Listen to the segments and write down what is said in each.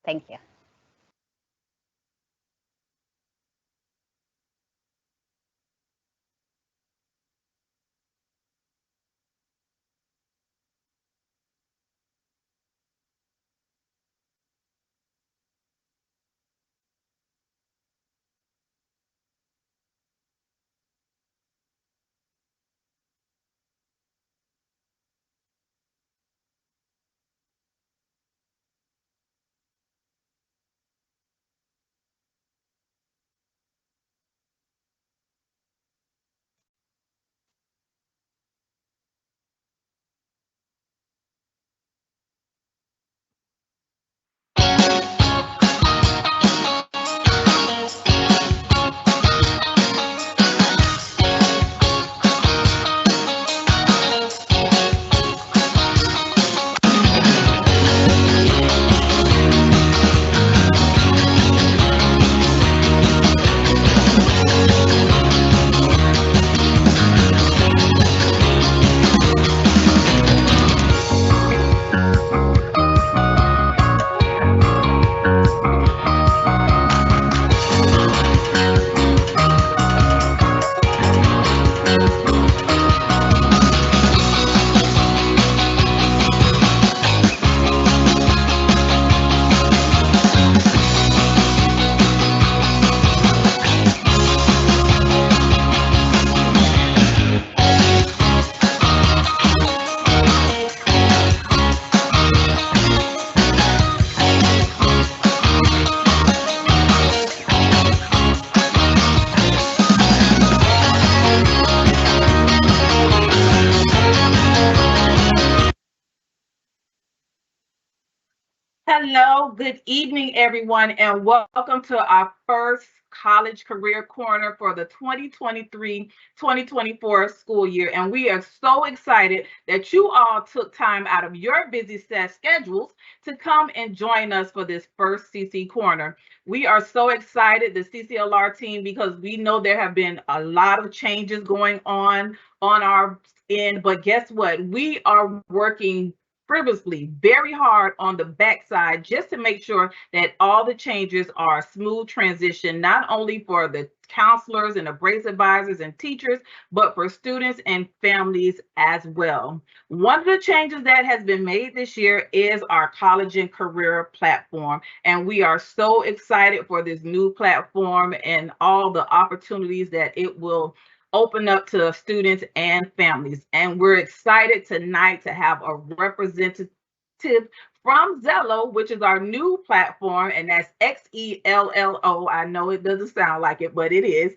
Thank you. Hello, good evening, everyone, and welcome to our first College Career Corner for the 2023-2024 school year. And we are so excited that you all took time out of your busy set schedules to come and join us for this first CC Corner. We are so excited, the CCLR team, because we know there have been a lot of changes going on our end. But guess what? We are working frivolously very hard on the backside just to make sure that all the changes are a smooth transition, not only for the counselors and embrace advisors and teachers, but for students and families as well. One of the changes that has been made this year is our college and career platform. And we are so excited for this new platform and all the opportunities that it will open up to students and families. And we're excited tonight to have a representative from Xello, which is our new platform, and that's Xello. I know it doesn't sound like it, but it is.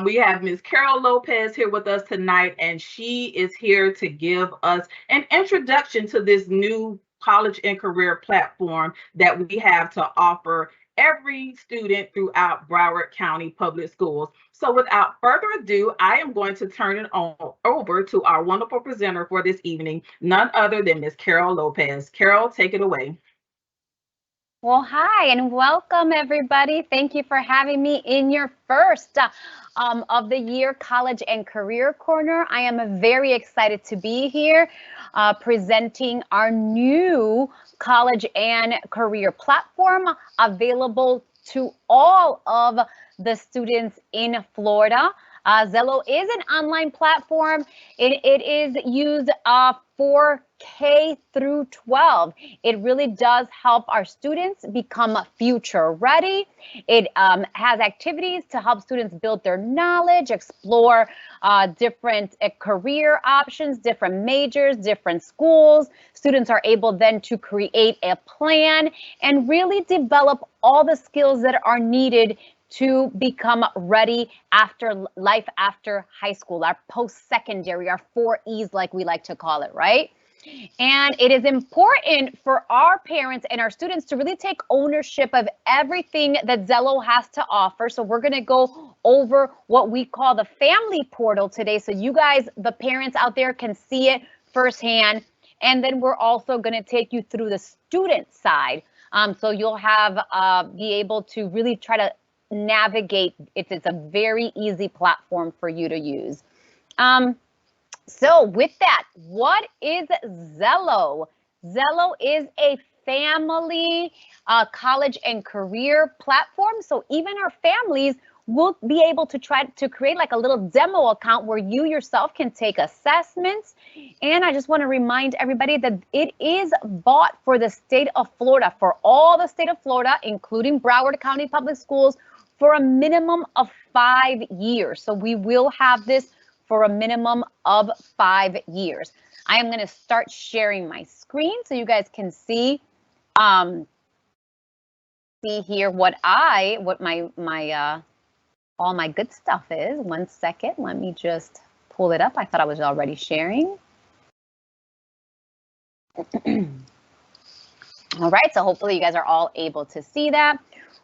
We have Ms. Carol Lopez here with us tonight, and she is here to give us an introduction to this new college and career platform that we have to offer every student throughout Broward County Public Schools. So without further ado, I am going to turn it over to our wonderful presenter for this evening, none other than Ms. Carol Lopez. Carol, take it away. Well, hi and welcome everybody. Thank you for having me in your first of the year College and Career Corner. I am very excited to be here presenting our new college and career platform available to all of the students in Florida. Xello is an online platform. It is used for K through 12. It really does help our students become future ready. It has activities to help students build their knowledge, explore different career options, different majors, different schools. Students are able then to create a plan and really develop all the skills that are needed to become ready after life after high school, our post-secondary, our 4 E's like we like to call it, right? And it is important for our parents and our students to really take ownership of everything that Xello has to offer. So we're going to go over what we call the family portal today. So you guys, the parents out there, can see it firsthand. And then we're also going to take you through the student side. So you'll have be able to really try to navigate. It's a very easy platform for you to use. So with that, what is Xello? Xello is a family college and career platform. So even our families will be able to try to create like a little demo account where you yourself can take assessments. And I just want to remind everybody that it is bought for the state of Florida, for all the state of Florida, including Broward County Public Schools, for a minimum of 5 years. So we will have this for a minimum of 5 years. I am going to start sharing my screen so you guys can see here what my all my good stuff is. 1 second, let me just pull it up. I thought I was already sharing. All right, so hopefully you guys are all able to see that.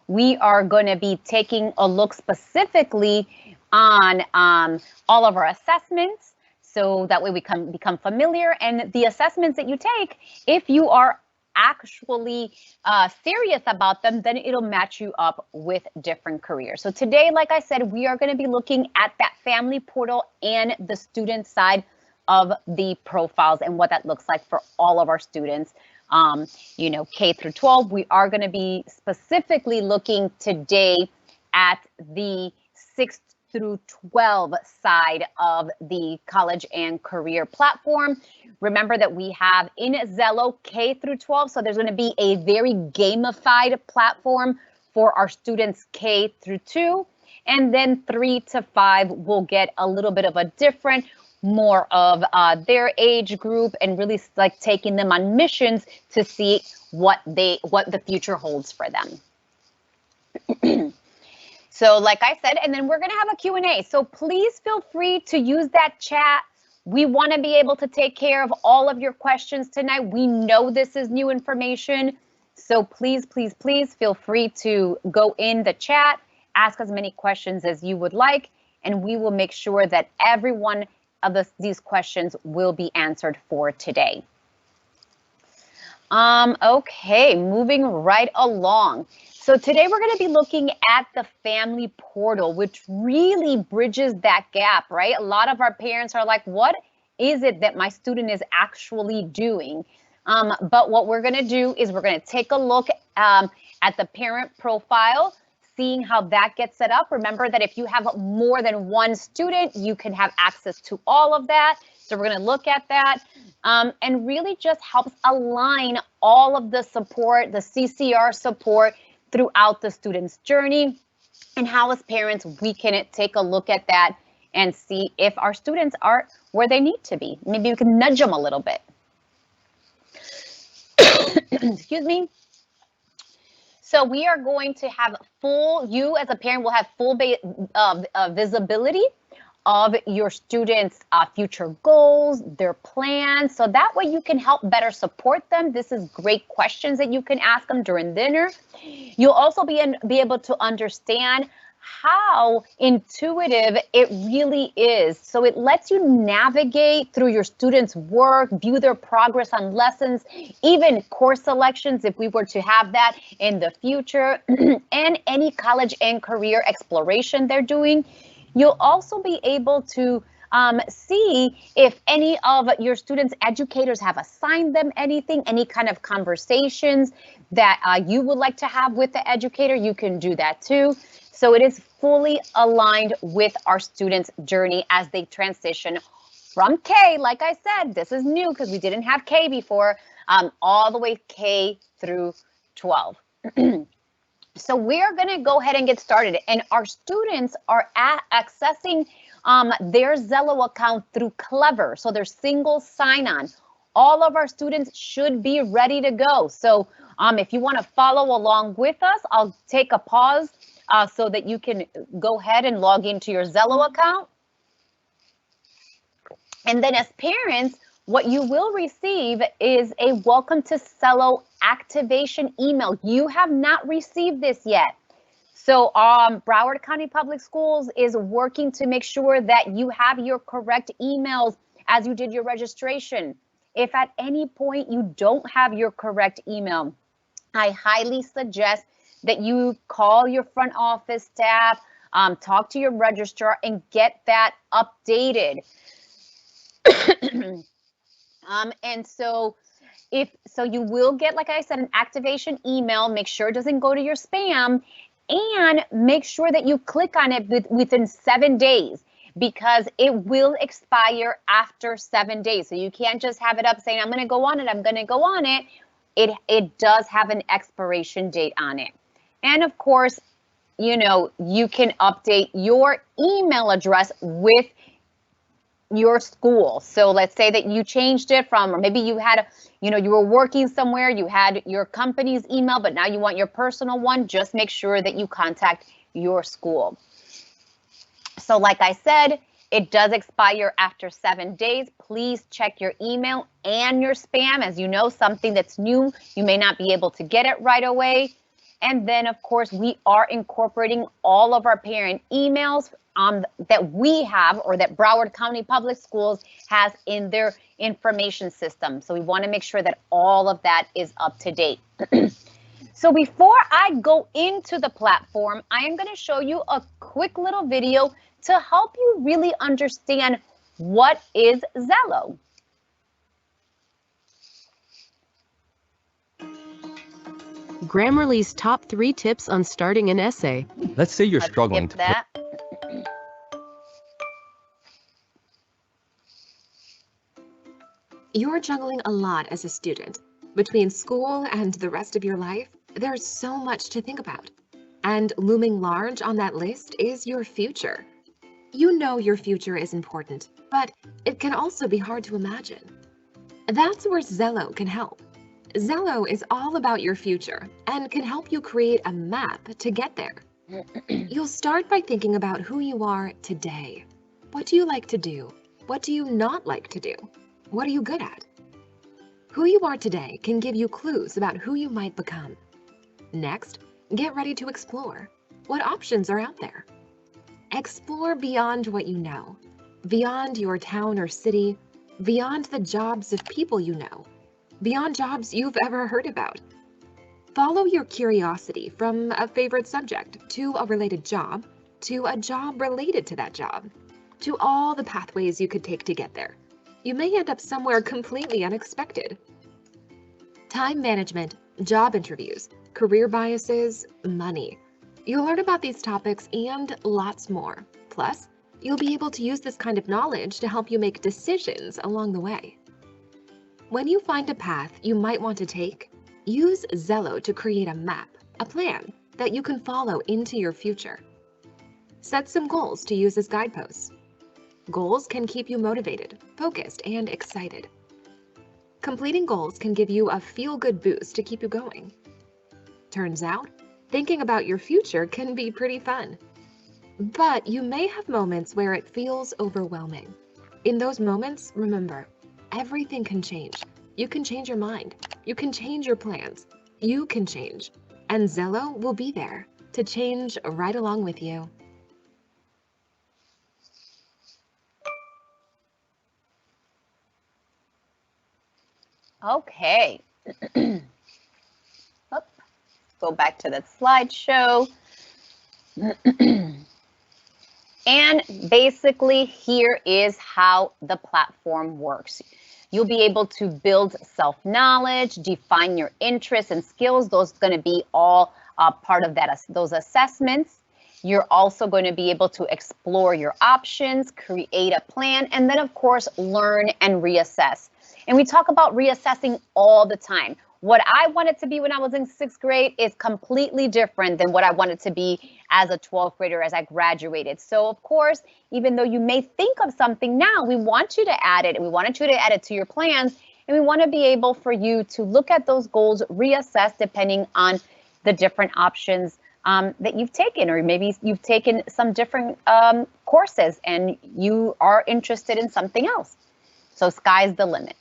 We are going to be taking a look specifically on all of our assessments, so that way we can become familiar. And the assessments that you take, if you are actually serious about them, then it'll match you up with different careers. So today, like I said, we are going to be looking at that family portal and the student side of the profiles and what that looks like for all of our students. You know, K through 12, we are going to be specifically looking today at the 6th through 12 side of the college and career platform. Remember that we have in Xello K through 12, so there's going to be a very gamified platform for our students K through 2, and then 3 to 5 will get a little bit of a different, more of their age group, and really like taking them on missions to see what the future holds for them. So like I said, and then we're going to have a Q&A. So please feel free to use that chat. We want to be able to take care of all of your questions tonight. We know this is new information. So please, please, please feel free to go in the chat, ask as many questions as you would like, and we will make sure that every one of these questions will be answered for today. Okay, moving right along. So today we're going to be looking at the family portal, which really bridges that gap, right? A lot of our parents are like, what is it that my student is actually doing? But what we're going to do is we're going to take a look at the parent profile, seeing how that gets set up. Remember that if you have more than one student, you can have access to all of that. So we're going to look at that, and really just helps align all of the support, the CCR support throughout the student's journey, and how as parents we can take a look at that and see if our students are where they need to be. Maybe we can nudge them a little bit. Excuse me. So we are going to have you as a parent will have full visibility of your students' future goals, their plans, so that way you can help better support them. This is great questions that you can ask them during dinner. You'll also be able to understand how intuitive it really is. So it lets you navigate through your students' work, view their progress on lessons, even course selections if we were to have that in the future, and any college and career exploration they're doing. You'll also be able to see if any of your students' educators have assigned them anything, any kind of conversations that you would like to have with the educator. You can do that too. So it is fully aligned with our students' journey as they transition from K, like I said, this is new because we didn't have K before, all the way K through 12. So we're going to go ahead and get started, and our students are accessing their Xello account through Clever. So they're single sign-on. All of our students should be ready to go. So if you want to follow along with us, I'll take a pause so that you can go ahead and log into your Xello account. And then as parents, what you will receive is a welcome to Xello activation email. You have not received this yet. So Broward County Public Schools is working to make sure that you have your correct emails as you did your registration. If at any point you don't have your correct email, I highly suggest that you call your front office staff, talk to your registrar, and get that updated. And so You will get, like I said, an activation email. Make sure it doesn't go to your spam, and make sure that you click on it within 7 days, because it will expire after 7 days. So you can't just have it up saying, I'm going to go on it, I'm going to go on it. It does have an expiration date on it. And of course, you can update your email address with your school. So let's say that you changed it from, or maybe you had, you were working somewhere, you had your company's email, but now you want your personal one. Just make sure that you contact your school. So like I said, it does expire after 7 days. Please check your email and your spam. As you know, something that's new, you may not be able to get it right away. And then, of course, we are incorporating all of our parent emails that we have, or that Broward County Public Schools has in their information system. So we want to make sure that all of that is up to date. So before I go into the platform, I am going to show you a quick little video to help you really understand what is Xello. Grammarly's top 3 tips on starting an essay. Let's say you're struggling to that. You're juggling a lot as a student. Between school and the rest of your life, there's so much to think about. And looming large on that list is your future. You know your future is important, but it can also be hard to imagine. That's where Xello can help. Xello is all about your future and can help you create a map to get there. You'll start by thinking about who you are today. What do you like to do? What do you not like to do? What are you good at? Who you are today can give you clues about who you might become. Next, get ready to explore. What options are out there? Explore beyond what you know, beyond your town or city, beyond the jobs of people you know, beyond jobs you've ever heard about. Follow your curiosity from a favorite subject to a related job, to a job related to that job, to all the pathways you could take to get there. You may end up somewhere completely unexpected. Time management, job interviews, career biases, money. You'll learn about these topics and lots more. Plus, you'll be able to use this kind of knowledge to help you make decisions along the way. When you find a path you might want to take, use Xello to create a map, a plan that you can follow into your future. Set some goals to use as guideposts. Goals can keep you motivated, focused, and excited. Completing goals can give you a feel-good boost to keep you going. Turns out, thinking about your future can be pretty fun. But you may have moments where it feels overwhelming. In those moments, remember, everything can change. You can change your mind. You can change your plans. You can change. And Xello will be there to change right along with you. Okay. Go back to that slideshow. And basically, here is how the platform works. You'll be able to build self-knowledge, define your interests and skills. Those are going to be all part of those assessments. You're also going to be able to explore your options, create a plan, and then, of course, learn and reassess. And we talk about reassessing all the time. What I wanted to be when I was in 6th grade is completely different than what I wanted to be as a 12th grader as I graduated. So, of course, even though you may think of something now, we want you to add it, and we wanted you to add it to your plans, and we want to be able for you to look at those goals, reassess depending on the different options that you've taken, or maybe you've taken some different courses and you are interested in something else. So sky's the limit.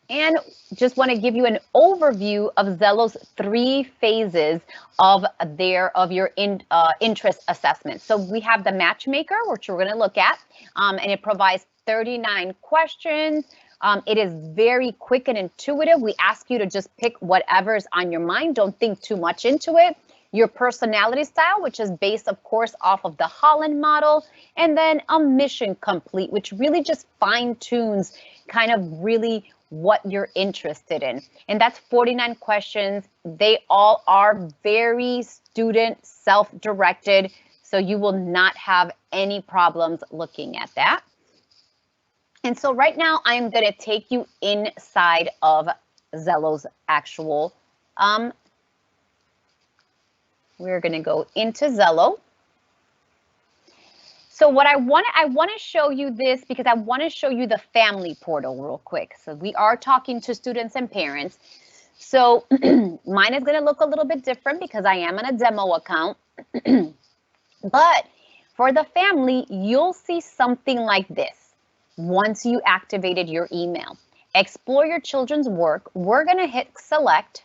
And just want to give you an overview of Xello's 3 phases of your interest assessment. So we have the matchmaker, which we're going to look at, and it provides 39 questions. It is very quick and intuitive. We ask you to just pick whatever's on your mind. Don't think too much into it. your personality style, which is based, of course, off of the Holland model, and then a mission complete, which really just fine tunes kind of really what you're interested in. And that's 49 questions. They all are very student self-directed, so you will not have any problems looking at that. And so right now I'm going to take you inside of Xello's actual, we're going to go into Xello. So what I want to show you this because I want to show you the family portal real quick. So we are talking to students and parents. So mine is going to look a little bit different because I am on a demo account. But for the family, you'll see something like this once you activated your email. Explore your children's work. We're going to hit select.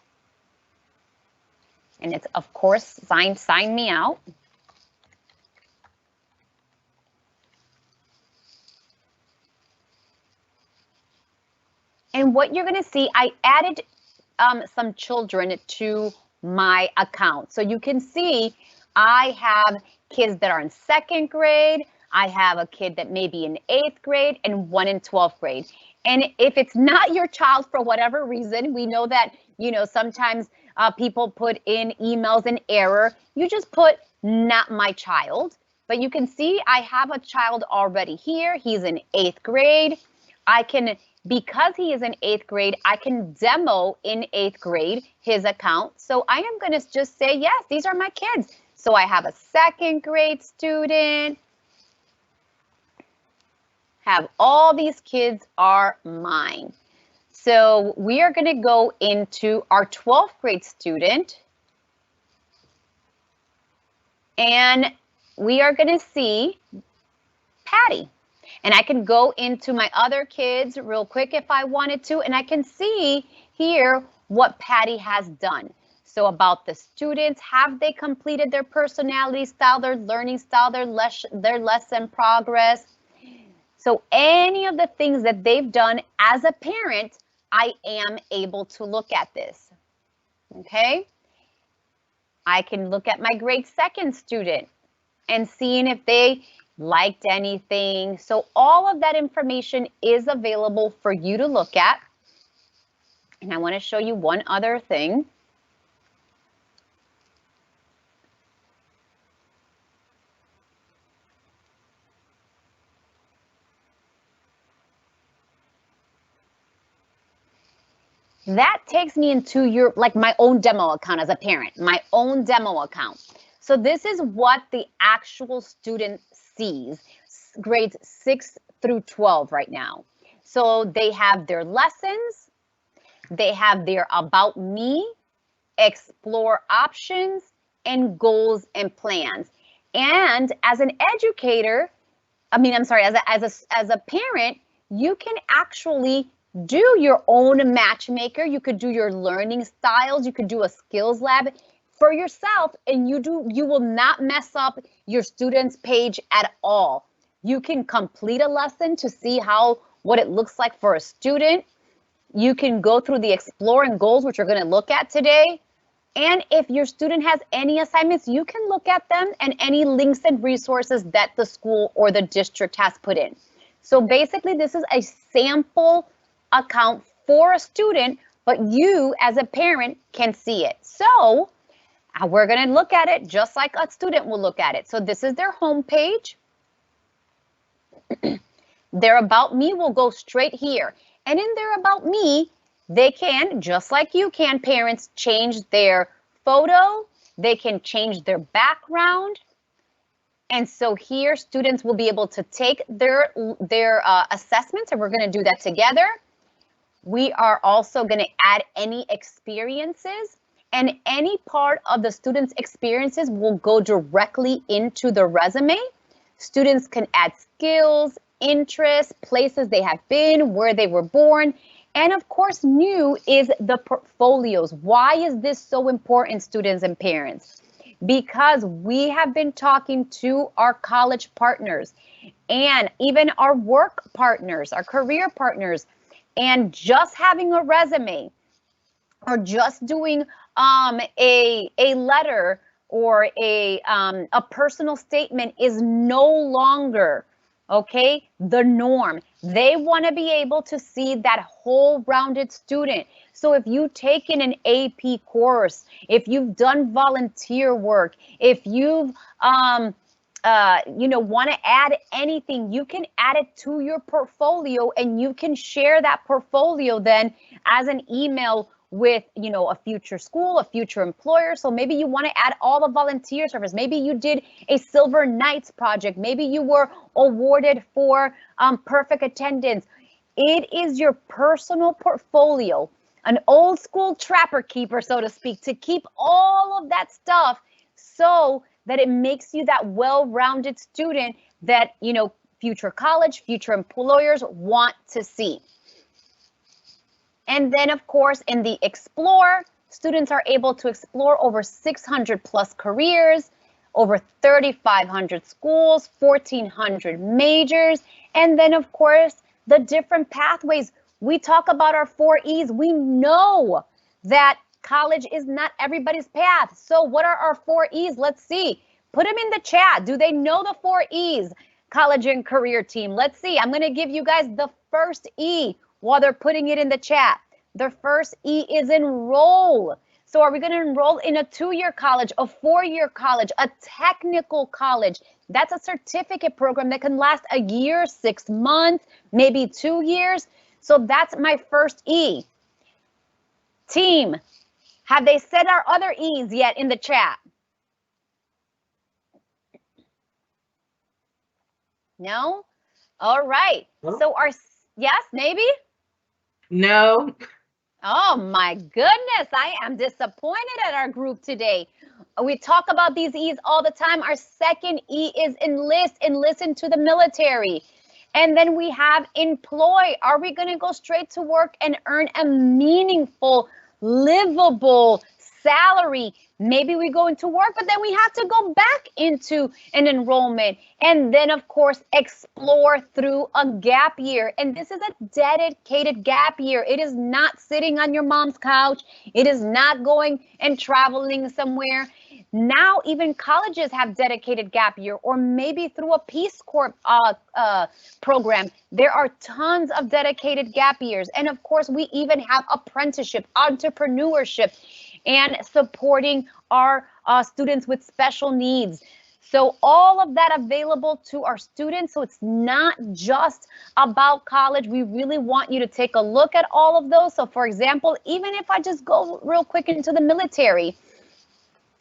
And it's, of course, sign me out. And what you're going to see, I added some children to my account. So you can see I have kids that are in 2nd grade. I have a kid that may be in 8th grade and one in 12th grade. And if it's not your child for whatever reason, we know that, sometimes people put in emails in error. You just put not my child. But you can see I have a child already here. He's in 8th grade. Because he is in 8th grade, I can demo in 8th grade his account. So I am going to just say, yes, these are my kids. So I have a 2nd grade student. Have all these kids are mine. So we are going to go into our 12th grade student. And we are going to see Patty. And I can go into my other kids real quick if I wanted to, and I can see here what Patty has done. So about the students, have they completed their personality style, their learning style, their lesson progress? So any of the things that they've done as a parent, I am able to look at this, okay? I can look at my grade 2nd student and seeing if they liked anything. So all of that information is available for you to look at. And I want to show you one other thing. That takes me into my own demo account as a parent, my own demo account. So this is what the actual student sees, grades 6 through 12 right now. So they have their lessons, they have their about me, explore options, and goals and plans. And as an educator, as a parent, you can actually do your own matchmaker. You could do your learning styles. You could do a skills lab for yourself, and you will not mess up your student's page at all. You can complete a lesson to see what it looks like for a student. You can go through the explore and goals, which we're going to look at today. And if your student has any assignments, you can look at them and any links and resources that the school or the district has put in. So basically, this is a sample account for a student, but you as a parent can see it. So we're going to look at it just like a student will look at it. So this is their home page. Their about me will go straight here. And in their about me, they can, just like you can, parents, change their photo. They can change their background. And so here, students will be able to take their assessments, and we're going to do that together. We are also going to add any experiences, and any part of the student's experiences will go directly into the resume. Students can add skills, interests, places they have been, where they were born, and of course, new is the portfolios. Why is this so important, students and parents? Because we have been talking to our college partners and even our work partners, our career partners, and just having a resume or just doing a letter or a personal statement is no longer, okay, the norm. They want to be able to see that whole rounded student. So if you've taken an AP course, if you've done volunteer work, if you've want to add anything, you can add it to your portfolio, and you can share that portfolio then as an email with, a future school, a future employer. So maybe you want to add all the volunteer service. Maybe you did a Silver Knights project. Maybe you were awarded for perfect attendance. It is your personal portfolio, an old school trapper keeper, so to speak, to keep all of that stuff so that it makes you that well-rounded student that, future college, future employers want to see. And then, of course, in the Explore, students are able to explore over 600 plus careers, over 3,500 schools, 1,400 majors, and then, of course, the different pathways. We talk about our 4 E's. We know that college is not everybody's path. So what are our 4 E's? Let's see. Put them in the chat. Do they know the 4 E's? College and career team. Let's see. I'm going to give you guys the first E while they're putting it in the chat. The first E is enroll. So are we going to enroll in a 2-year college, a 4-year college, a technical college? That's a certificate program that can last a year, 6 months, maybe 2 years. So that's my first E. Team, have they said our other E's yet in the chat? No? All right. No. So yes, maybe? No. Oh my goodness, I am disappointed at our group today. We talk about these E's all the time. Our second E is enlist into the military. And then we have employ. Are we going to go straight to work and earn a meaningful, livable salary? Maybe we go into work, but then we have to go back into an enrollment. And then, of course, explore through a gap year. And this is a dedicated gap year. It is not sitting on your mom's couch. It is not going and traveling somewhere. Now, even colleges have dedicated gap year, or maybe through a Peace Corps program. There are tons of dedicated gap years. And of course, we even have apprenticeship, entrepreneurship, and supporting our students with special needs. So all of that available to our students. So it's not just about college. We really want you to take a look at all of those. So for example, even if I just go real quick into the military,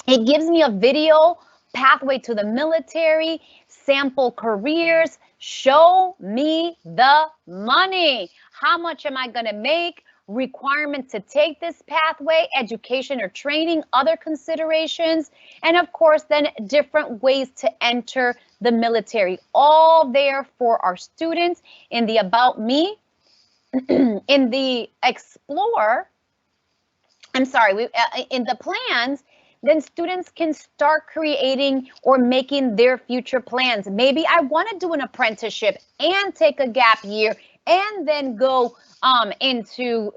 it gives me a video pathway to the military, sample careers, show me the money. How much am I going to make? Requirements to take this pathway, education or training, other considerations, and of course, then different ways to enter the military. All there for our students in the About Me, in the Explore, in the plans. Then students can start creating or making their future plans. Maybe I want to do an apprenticeship and take a gap year and then go into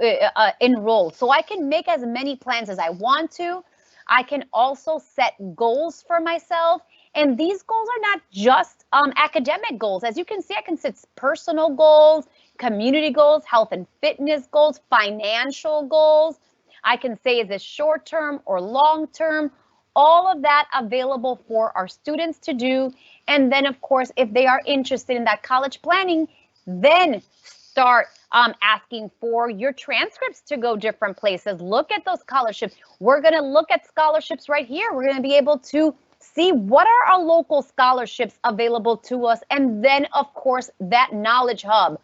enroll. So I can make as many plans as I want to. I can also set goals for myself. And these goals are not just academic goals. As you can see, I can set personal goals, community goals, health and fitness goals, financial goals. I can say, is this short term or long term? All of that available for our students to do. And then, of course, if they are interested in that college planning, then start asking for your transcripts to go different places. Look at those scholarships. We're going to look at scholarships right here. We're going to be able to see what are our local scholarships available to us. And then, of course, that knowledge hub.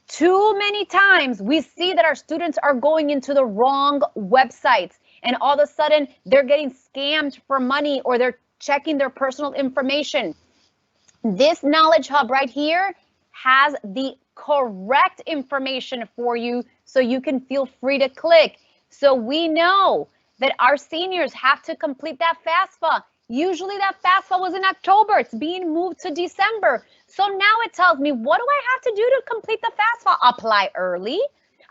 Too many times we see that our students are going into the wrong websites, and all of a sudden they're getting scammed for money, or they're checking their personal information. This knowledge hub right here has the correct information for you, so you can feel free to click. So we know that our seniors have to complete that FAFSA. Usually that FAFSA was in October. It's being moved to December. So now it tells me, what do I have to do to complete the FAFSA? Apply early.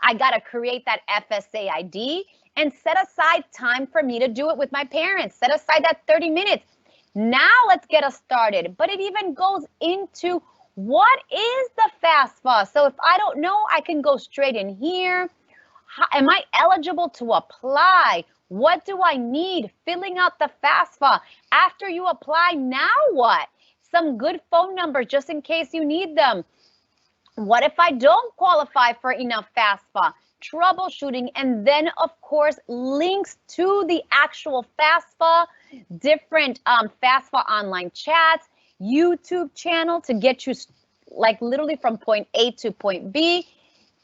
I got to create that FSA ID and set aside time for me to do it with my parents. Set aside that 30 minutes. Now let's get us started. But it even goes into what is the FAFSA? So if I don't know, I can go straight in here. Am I eligible to apply? What do I need? Filling out the FAFSA. After you apply, now what? Some good phone numbers just in case you need them. What if I don't qualify for enough FAFSA? Troubleshooting, and then of course links to the actual FAFSA, different FAFSA online chats, YouTube channel to get you like literally from point A to point B,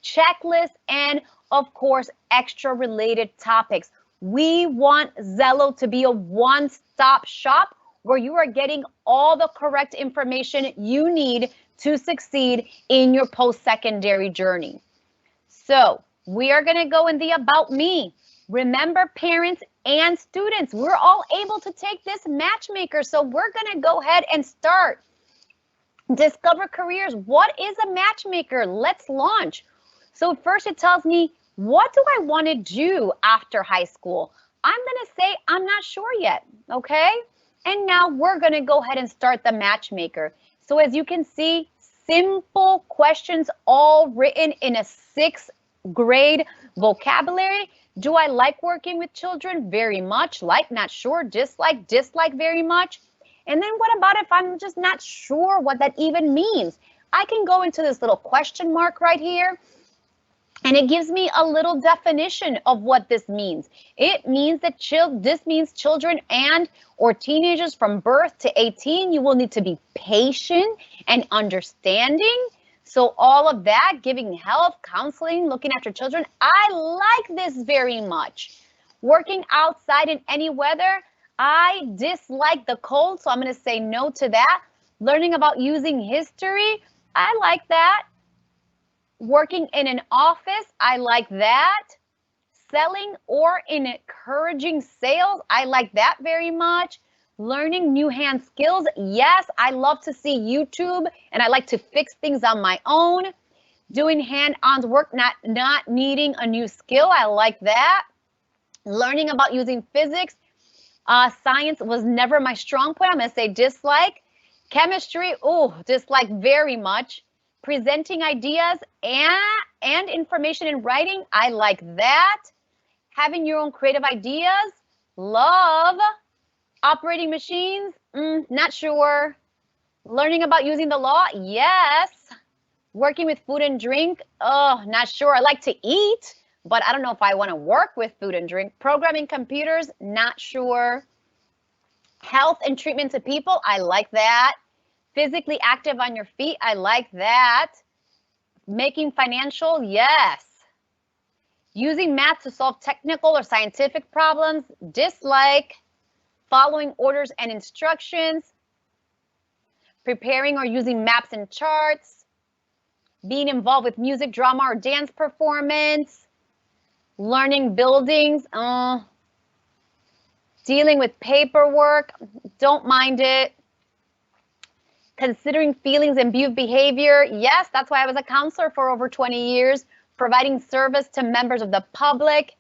checklist, and of course extra related topics. We want Xello to be a one-stop shop where you are getting all the correct information you need to succeed in your post-secondary journey. So we are going to go in the About Me. Remember, parents and students, we're all able to take this matchmaker. So we're going to go ahead and start. Discover careers. What is a matchmaker? Let's launch. So first it tells me, what do I want to do after high school? I'm going to say, I'm not sure yet. Okay. And now we're going to go ahead and start the matchmaker. So as you can see, simple questions all written in a 6th grade vocabulary. Do I like working with children? Very much. Like, not sure. Dislike, dislike very much. And then what about if I'm just not sure what that even means? I can go into this little question mark right here, and it gives me a little definition of what this means. It means that this means children and or teenagers from birth to 18, you will need to be patient and understanding. So all of that, giving help, counseling, looking after children. I like this very much. Working outside in any weather. I dislike the cold, so I'm going to say no to that. Learning about using history. I like that. Working in an office, I like that. Selling or encouraging sales, I like that very much. Learning new hand skills, yes, I love to see YouTube and I like to fix things on my own. Doing hand-on work, not needing a new skill, I like that. Learning about using physics, science was never my strong point, I'm going to say dislike. Chemistry, oh, dislike very much. Presenting ideas and information in writing, I like that. Having your own creative ideas, love. Operating machines, not sure. Learning about using the law, yes. Working with food and drink, oh, not sure. I like to eat, but I don't know if I want to work with food and drink. Programming computers, not sure. Health and treatment to people, I like that. Physically active on your feet, I like that. Making financial, yes. Using math to solve technical or scientific problems, dislike. Following orders and instructions. Preparing or using maps and charts. Being involved with music, drama, or dance performance. Learning buildings, dealing with paperwork, don't mind it. Considering feelings and behavior, yes, that's why I was a counselor for over 20 years. Providing service to members of the public.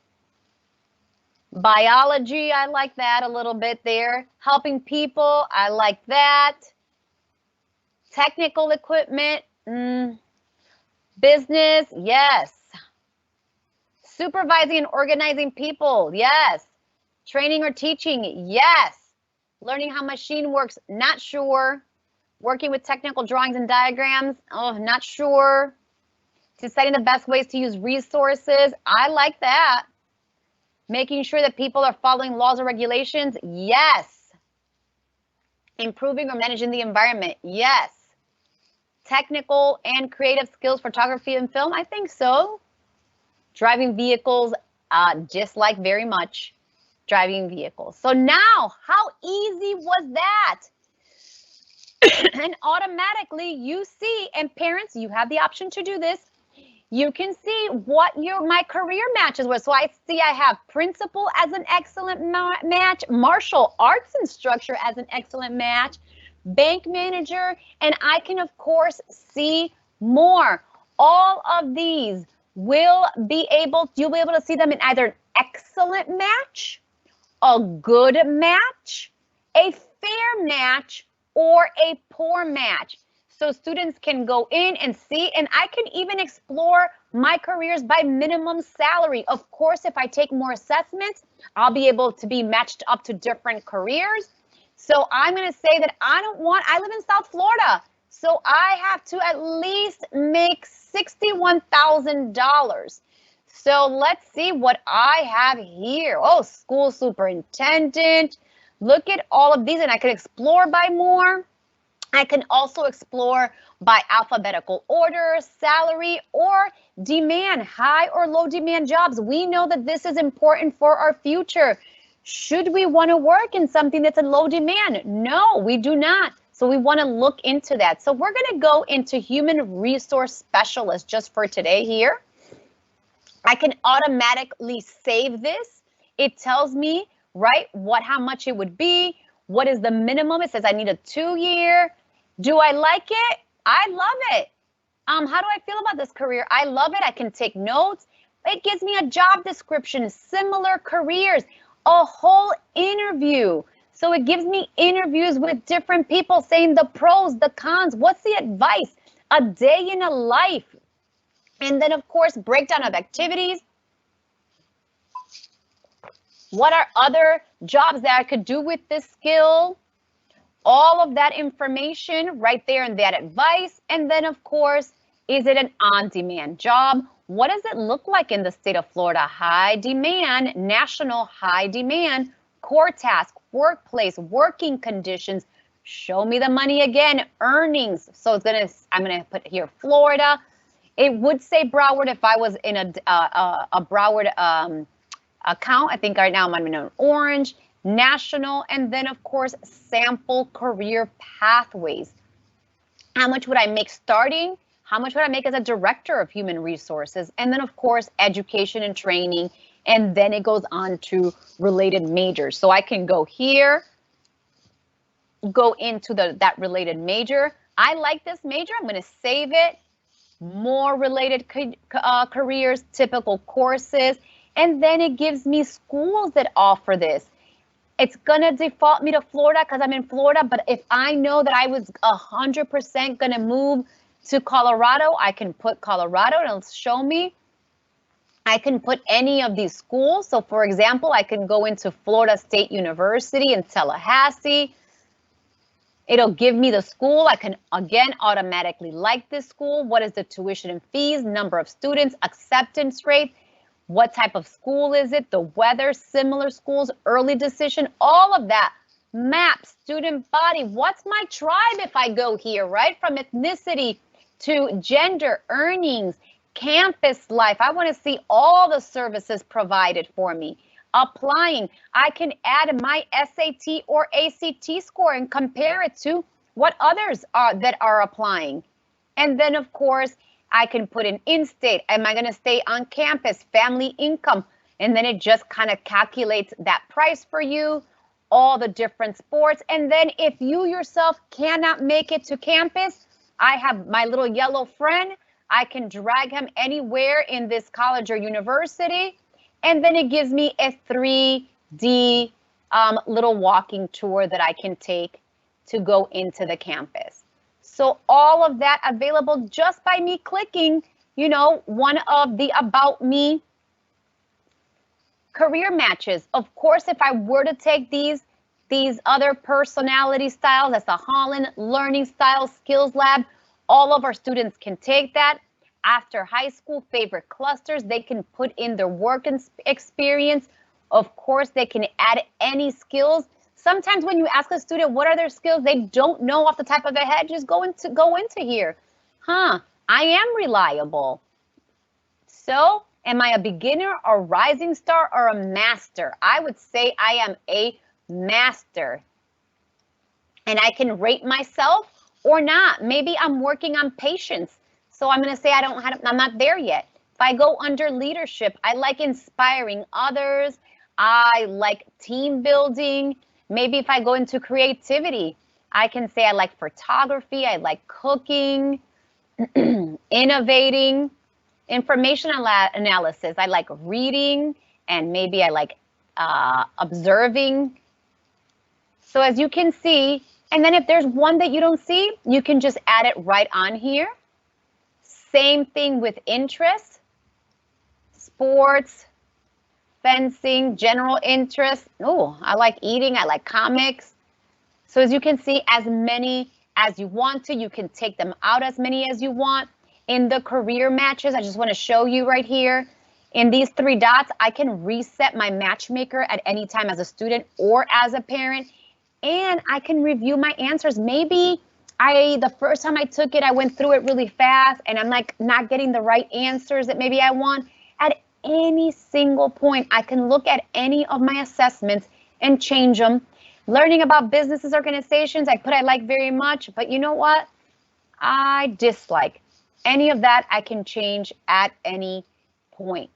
Biology, I like that a little bit there. Helping people, I like that. Technical equipment, business, yes. Supervising and organizing people, yes. Training or teaching, yes. Learning how machine works, not sure. Working with technical drawings and diagrams, oh, not sure. Deciding the best ways to use resources, I like that. Making sure that people are following laws or regulations, yes. Improving or managing the environment, yes. Technical and creative skills, photography and film, I think so. Driving vehicles, dislike very much. Driving vehicles. So now, how easy was that? And automatically you see, and parents, you have the option to do this. You can see what my career matches were. So I see I have principal as an excellent match, martial arts instructor as an excellent match, bank manager, and I can of course see more. All of these you'll be able to see them in either an excellent match, a good match, a fair match, or a poor match. So students can go in and see, and I can even explore my careers by minimum salary. Of course, if I take more assessments, I'll be able to be matched up to different careers. So I'm going to say that I live in South Florida, so I have to at least make $61,000. So let's see what I have here. Oh, school superintendent. Look at all of these, and I can explore by more. I can also explore by alphabetical order, salary, or demand, high or low demand jobs. We know that this is important for our future. Should we want to work in something that's in low demand? No, we do not. So we want to look into that. So we're going to go into human resource specialist just for today here. I can automatically save this. It tells me, right, how much it would be. What is the minimum? It says I need a 2-year. Do I like it? I love it. How do I feel about this career? I love it. I can take notes. It gives me a job description, similar careers, a whole interview. So it gives me interviews with different people saying the pros, the cons, what's the advice, a day in a life. And then, of course, breakdown of activities. What are other jobs that I could do with this skill? All of that information right there in that advice. And then, of course, is it an on-demand job? What does it look like in the state of Florida? High demand, national high demand, core task, workplace, working conditions. Show me the money again, earnings. So I'm gonna put here Florida. It would say Broward if I was in a Broward account. I think right now I'm in an orange, national, and then of course sample career pathways. How much would I make starting? How much would I make as a director of human resources? And then of course education and training, and then it goes on to related majors. So I can go here, go into that related major. I like this major. I'm going to save it. More related careers, typical courses, and then it gives me schools that offer this. It's gonna default me to Florida because I'm in Florida, but if I know that I was 100% gonna move to Colorado, I can put Colorado and it'll show me. I can put any of these schools. So for example, I can go into Florida State University in Tallahassee. It'll give me the school. I can, again, automatically like this school. What is the tuition and fees, number of students, acceptance rate, what type of school is it, the weather, similar schools, early decision, all of that. Map, student body, what's my tribe if I go here, right? From ethnicity to gender, earnings, campus life. I want to see all the services provided for me. Applying, I can add my SAT or ACT score and compare it to what others are that are applying. And then of course, I can put in state. Am I going to stay on campus? Family income. And then it just kind of calculates that price for you, all the different sports. And then if you yourself cannot make it to campus, I have my little yellow friend. I can drag him anywhere in this college or university. And then it gives me a 3D little walking tour that I can take to go into the campus. So all of that available just by me clicking, one of the About Me career matches. Of course, if I were to take these other personality styles, that's the Holland Learning Style Skills Lab, all of our students can take that. After high school, favorite clusters, they can put in their work experience. Of course, they can add any skills. Sometimes when you ask a student what are their skills, they don't know off the top of their head. Just go into here. I am reliable. So am I a beginner, a rising star, or a master? I would say I am a master. And I can rate myself or not. Maybe I'm working on patience. So I'm going to say I'm not there yet. If I go under leadership, I like inspiring others. I like team building. Maybe if I go into creativity, I can say I like photography. I like cooking, innovating. information analysis. I like reading, and maybe I like observing. So as you can see, and then if there's one that you don't see, you can just add it right on here. Same thing with interest, sports, fencing, general interest. Oh, I like eating, I like comics. So as you can see, as many as you want to, you can take them out as many as you want. In the career matches, I just want to show you right here. In these 3 dots, I can reset my matchmaker at any time as a student or as a parent, and I can review my answers. Maybe the first time I took it, I went through it really fast and I'm like not getting the right answers that maybe I want. At any single point, I can look at any of my assessments and change them. Learning about businesses, organizations, I like very much, but you know what? I dislike. Any of that I can change at any point.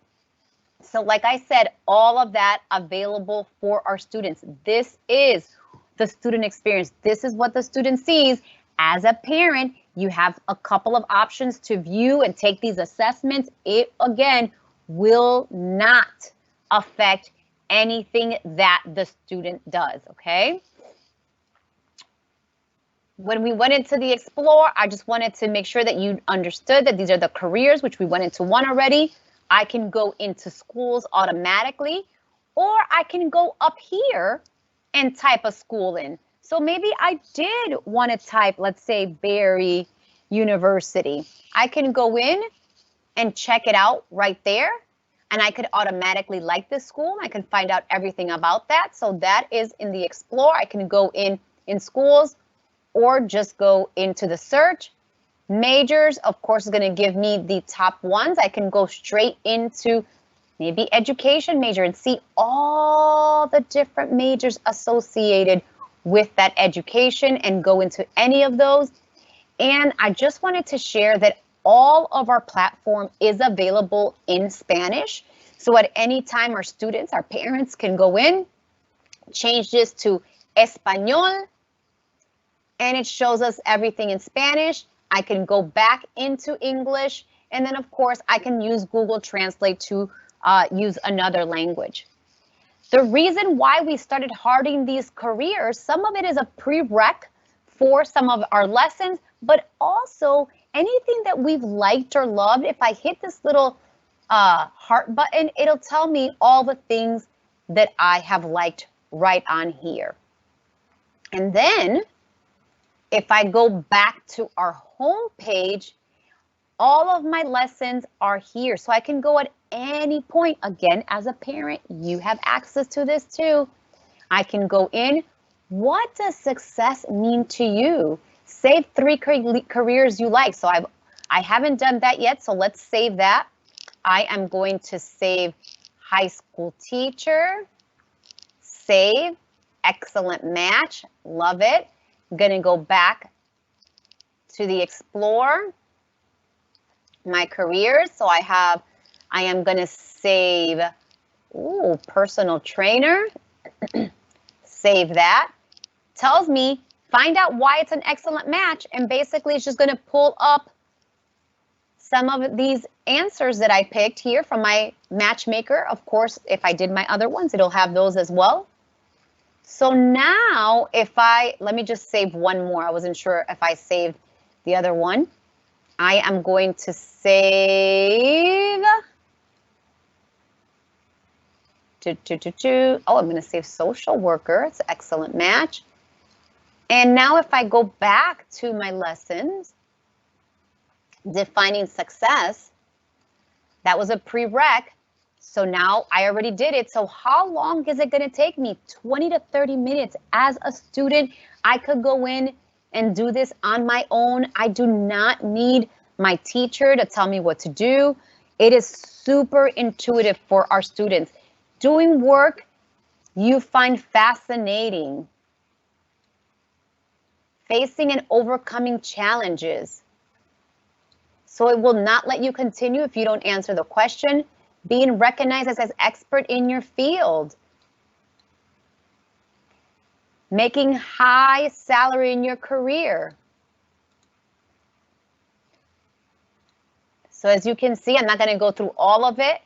So like I said, all of that available for our students. This is the student experience. This is what the student sees. As a parent, you have a couple of options to view and take these assessments. It, again, will not affect anything that the student does, okay? When we went into the Explore, I just wanted to make sure that you understood that these are the careers, which we went into one already. I can go into schools automatically, or I can go up here and type a school in. So maybe I did want to type, let's say, Berry University. I can go in and check it out right there. And I could automatically like this school. I can find out everything about that. So that is in the Explore. I can go in schools or just go into the search. Majors, of course, is going to give me the top ones. I can go straight into maybe education major and see all the different majors associated with that education and go into any of those. And I just wanted to share that all of our platform is available in Spanish. So at any time, our students, our parents can go in, change this to Español, and it shows us everything in Spanish. I can go back into English, and then of course I can use Google Translate to use another language. The reason why we started hardening these careers, some of it is a prereq for some of our lessons, but also anything that we've liked or loved. If I hit this little heart button, it'll tell me all the things that I have liked right on here. And then if I go back to our home page, all of my lessons are here. So I can go at any point. Again, as a parent, you have access to this too. I can go in. What does success mean to you? Save 3 careers you like. So I haven't done that yet. So let's save that. I am going to save high school teacher. Save. Excellent match. Love it. I'm going to go back to the Explore, my careers. So I am going to save, personal trainer. Save that. Tells me, find out why it's an excellent match. And basically it's just going to pull up some of these answers that I picked here from my matchmaker. Of course, if I did my other ones, it'll have those as well. So now let me just save one more. I wasn't sure if I saved the other one. I am going to save, I'm going to save social worker. It's an excellent match. And now if I go back to my lessons, defining success, that was a prereq. So now I already did it. So how long is it going to take me? 20 to 30 minutes. As a student, I could go in and do this on my own. I do not need my teacher to tell me what to do. It is super intuitive for our students. Doing work you find fascinating. Facing and overcoming challenges. So it will not let you continue if you don't answer the question. Being recognized as expert in your field. Making high salary in your career. So as you can see, I'm not going to go through all of it,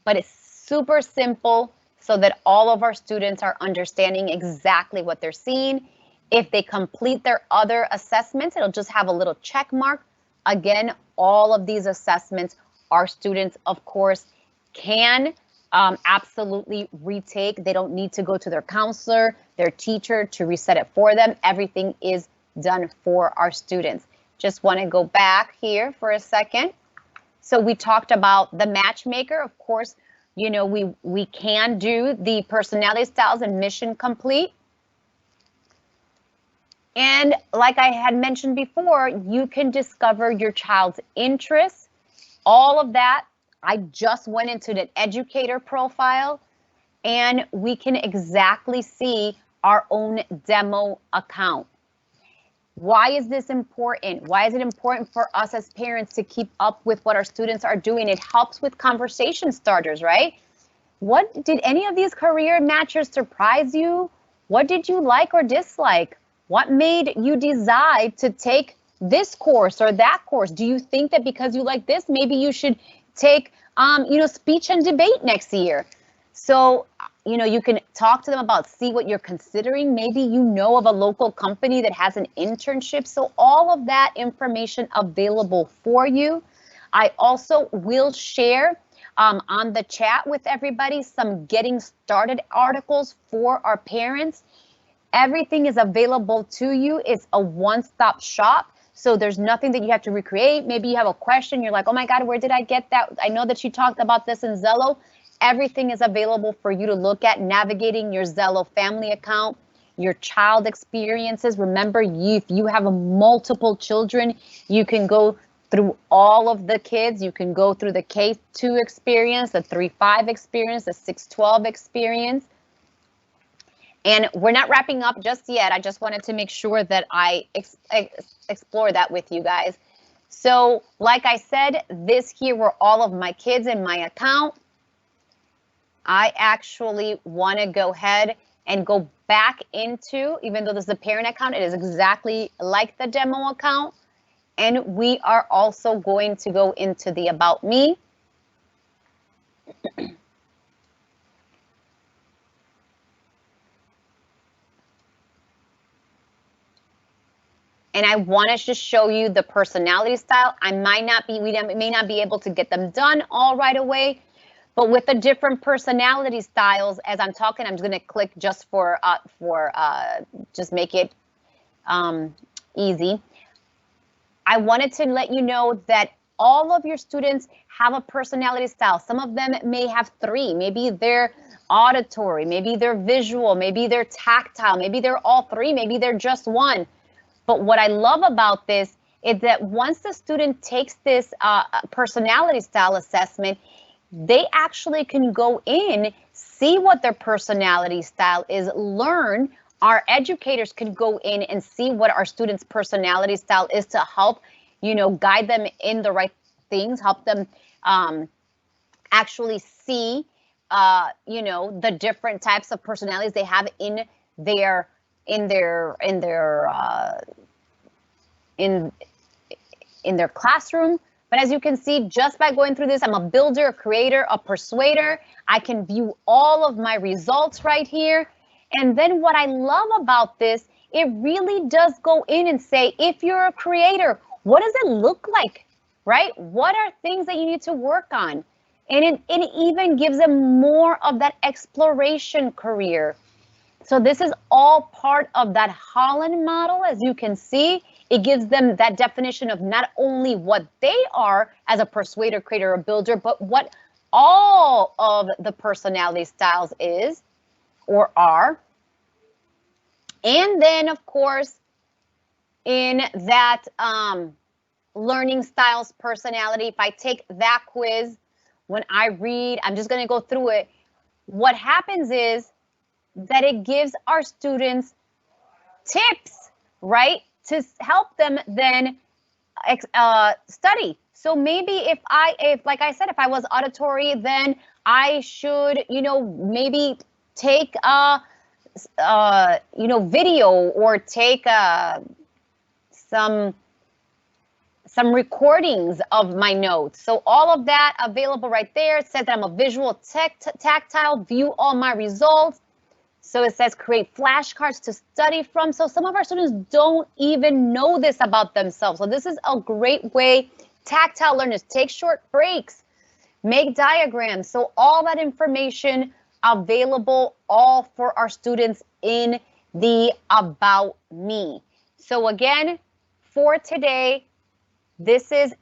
but it's super simple so that all of our students are understanding exactly what they're seeing. If they complete their other assessments, it'll just have a little check mark. Again, all of these assessments, our students, of course, can absolutely retake. They don't need to go to their counselor, their teacher to reset it for them. Everything is done for our students. Just want to go back here for a second. So we talked about the matchmaker. Of course, you know, we can do the personality styles and mission complete. And like I had mentioned before, you can discover your child's interests. All of that, I just went into the educator profile, and we can exactly see our own demo account. Why is this important? Why is it important for us as parents to keep up with what our students are doing? It helps with conversation starters, right? What did any of these career matchers surprise you? What did you like or dislike? What made you decide to take this course or that course? Do you think that because you like this, maybe you should take, speech and debate next year? So, you can talk to them about, see what you're considering. Maybe you know of a local company that has an internship. So all of that information available for you. I also will share on the chat with everybody some getting started articles for our parents. Everything is available to you. It's a one-stop shop. So there's nothing that you have to recreate. Maybe you have a question. You're like, oh my God, where did I get that? I know that you talked about this in Xello. Everything is available for you to look at, navigating your Xello family account, your child experiences. Remember, if you have multiple children, you can go through all of the kids. You can go through the K2 experience, the 3-5 experience, the 6-12 experience. And we're not wrapping up just yet. I just wanted to make sure that I explore that with you guys. So like I said, this here were all of my kids in my account. I actually want to go ahead and go back into, even though this is a parent account, it is exactly like the demo account. And we are also going to go into the About Me. And I want to just show you the personality style. We may not be able to get them done all right away, but with the different personality styles, as I'm talking, I'm just going to click just for just make it easy. I wanted to let you know that all of your students have a personality style. Some of them may have 3. Maybe they're auditory, maybe they're visual, maybe they're tactile, maybe they're all 3, maybe they're just 1. But what I love about this is that once the student takes this personality style assessment, they actually can go in, see what their personality style is, learn. Our educators can go in and see what our students' personality style is to help, guide them in the right things, help them actually see, the different types of personalities they have in their classroom. But as you can see, just by going through this, I'm a builder, a creator, a persuader. I can view all of my results right here. And then what I love about this, it really does go in and say, if you're a creator, what does it look like, right? What are things that you need to work on? And it even gives them more of that exploration career. So this is all part of that Holland model. As you can see, it gives them that definition of not only what they are as a persuader, creator, or builder, but what all of the personality styles is or are. And then, of course, in that learning styles personality, if I take that quiz, when I read, I'm just going to go through it. What happens is that it gives our students tips, right, to help them then study. So maybe if like I said, if I was auditory, then I should, maybe take video or take some some recordings of my notes. So all of that available right there. It says that I'm a visual tactile, view all my results. So it says create flashcards to study from. So some of our students don't even know this about themselves. So this is a great way. Tactile learners, take short breaks, make diagrams. So all that information available all for our students in the About Me. So again, for today, this is,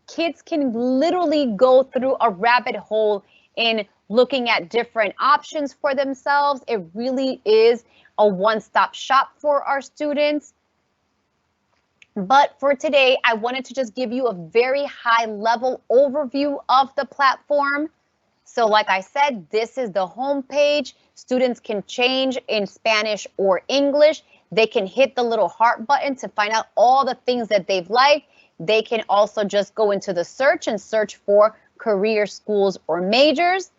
kids can literally go through a rabbit hole in looking at different options for themselves. It really is a one-stop shop for our students. But for today, I wanted to just give you a very high level overview of the platform. So like I said, this is the home page. Students can change in Spanish or English. They can hit the little heart button to find out all the things that they've liked. They can also just go into the search and search for career schools or majors.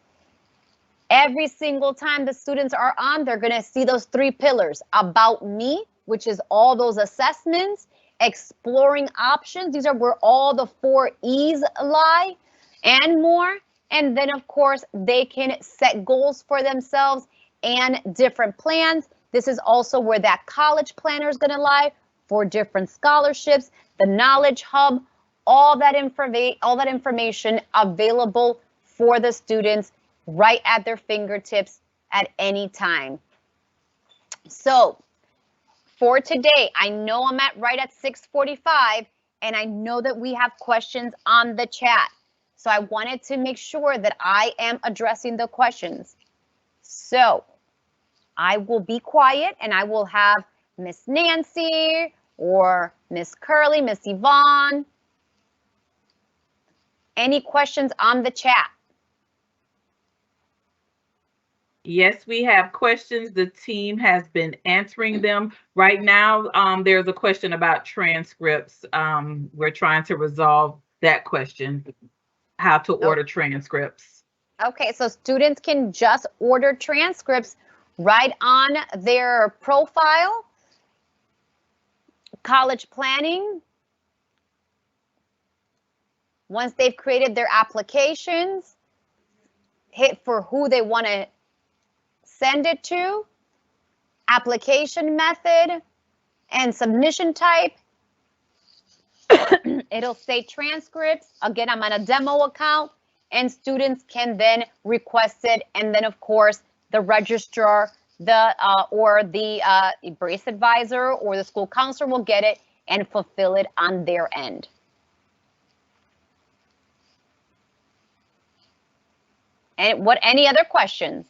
Every single time the students are on, they're going to see those 3 pillars. About Me, which is all those assessments. Exploring options. These are where all the 4 E's lie and more. And then, of course, they can set goals for themselves and different plans. This is also where that college planner is going to lie for different scholarships, the Knowledge Hub, all that information available for the students right at their fingertips at any time. So for today, I know I'm right at 6:45, and I know that we have questions on the chat. So I wanted to make sure that I am addressing the questions. So I will be quiet and I will have Miss Nancy or Miss Curly, Miss Yvonne. Any questions on the chat? Yes, we have questions. The team has been answering them. Right now, there's a question about transcripts. We're trying to resolve that question, how to order transcripts. Okay, so students can just order transcripts right on their profile. College planning. Once they've created their applications, hit for who they want to send it to, application method, and submission type. It'll say transcripts. Again, I'm on a demo account, and students can then request it. And then, of course, the registrar, or the brace advisor or the school counselor will get it and fulfill it on their end. And any other questions?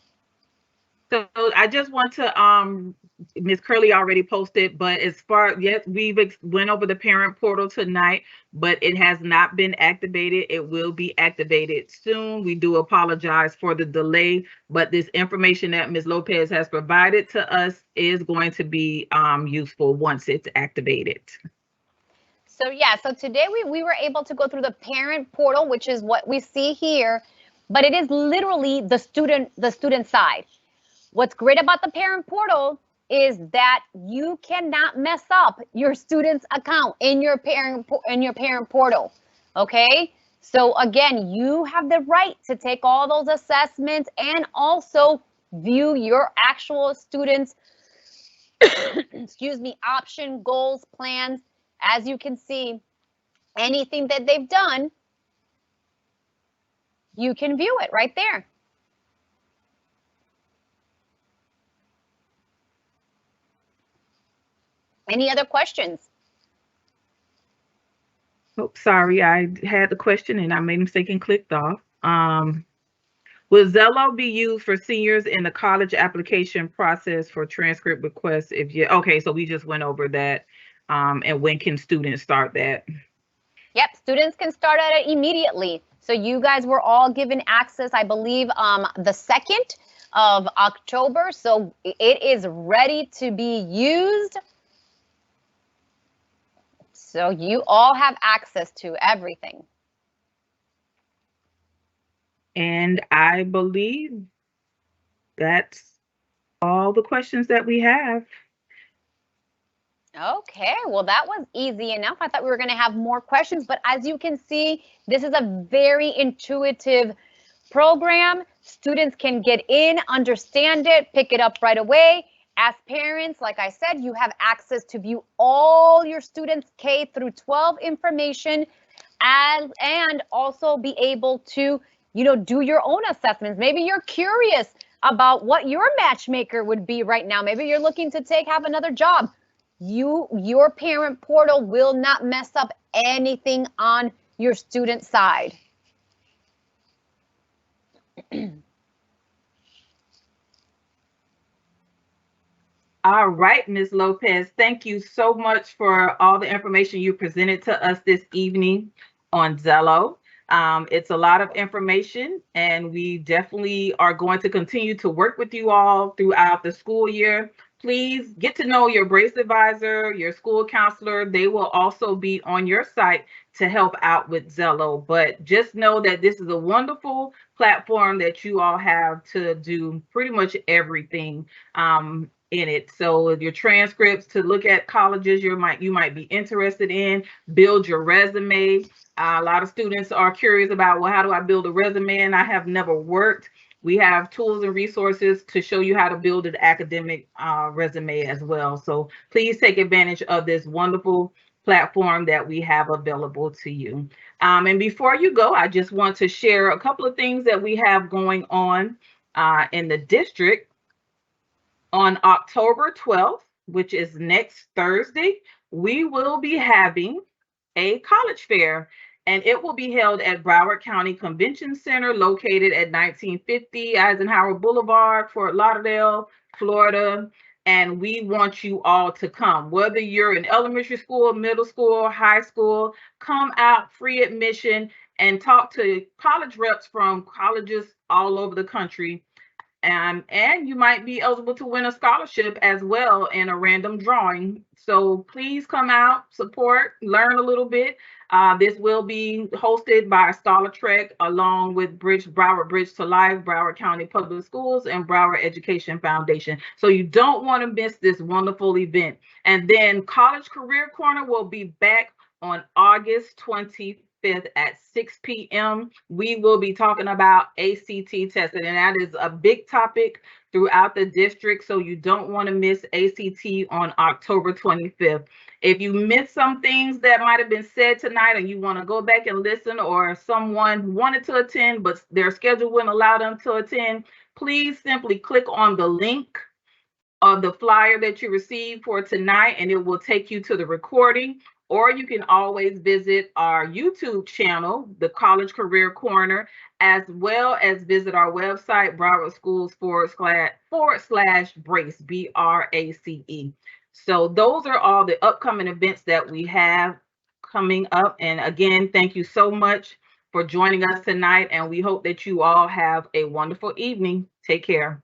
So I just want to, Ms. Curley already posted, but as far, yes, we've went over the parent portal tonight, but it has not been activated. It will be activated soon. We do apologize for the delay, but this information that Ms. Lopez has provided to us is going to be useful once it's activated. So yeah, so today we were able to go through the parent portal, which is what we see here, but it is literally the student side. What's great about the parent portal is that you cannot mess up your student's account in your parent portal. Okay? So again, you have the right to take all those assessments and also view your actual students' excuse me, option, goals, plans. As you can see, anything that they've done, you can view it right there. Any other questions? Oh, sorry, I had the question and I made a mistake and clicked off. Will Xello be used for seniors in the college application process for transcript requests? Okay, so we just went over that. And when can students start that? Yep, students can start at it immediately. So you guys were all given access, I believe, the 2nd of October. So it is ready to be used. So you all have access to everything. And I believe that's all the questions that we have. Okay, well, that was easy enough. I thought we were going to have more questions, but as you can see, this is a very intuitive program. Students can get in, understand it, pick it up right away. As parents, like I said, you have access to view all your students' K through 12 information and also be able to, do your own assessments. Maybe you're curious about what your matchmaker would be right now. Maybe you're looking to have another job. Your parent portal will not mess up anything on your student side. All right, Ms. Lopez, thank you so much for all the information you presented to us this evening on Xello. It's a lot of information, and we definitely are going to continue to work with you all throughout the school year. Please get to know your BRACE advisor, your school counselor. They will also be on your site to help out with Xello. But just know that this is a wonderful platform that you all have to do pretty much everything in it. So your transcripts to look at colleges you might be interested in, build your resume. A lot of students are curious about, well, how do I build a resume? And I have never worked. We have tools and resources to show you how to build an academic resume as well. So please take advantage of this wonderful platform that we have available to you. And before you go, I just want to share a couple of things that we have going on in the district. On October 12th, which is next Thursday, we will be having a college fair, and it will be held at Broward County Convention Center, located at 1950 Eisenhower Boulevard, Fort Lauderdale, Florida. And we want you all to come, whether you're in elementary school, middle school, high school. Come out, free admission, and talk to college reps from colleges all over the country. And you might be eligible to win a scholarship as well in a random drawing. So please come out, support, learn a little bit. This will be hosted by Scholar Trek along with Broward Bridge to Life, Broward County Public Schools, and Broward Education Foundation. So you don't want to miss this wonderful event. And then College Career Corner will be back on August 25th at 6 p.m. We will be talking about ACT testing, and that is a big topic throughout the district, so you don't want to miss ACT on October 25th. If you missed some things that might have been said tonight and you want to go back and listen, or someone wanted to attend but their schedule wouldn't allow them to attend, please simply click on the link of the flyer that you received for tonight, and it will take you to the recording. Or you can always visit our YouTube channel, the College Career Corner, as well as visit our website, Broward Schools /BRACE, BRACE. So those are all the upcoming events that we have coming up. And again, thank you so much for joining us tonight, and we hope that you all have a wonderful evening. Take care.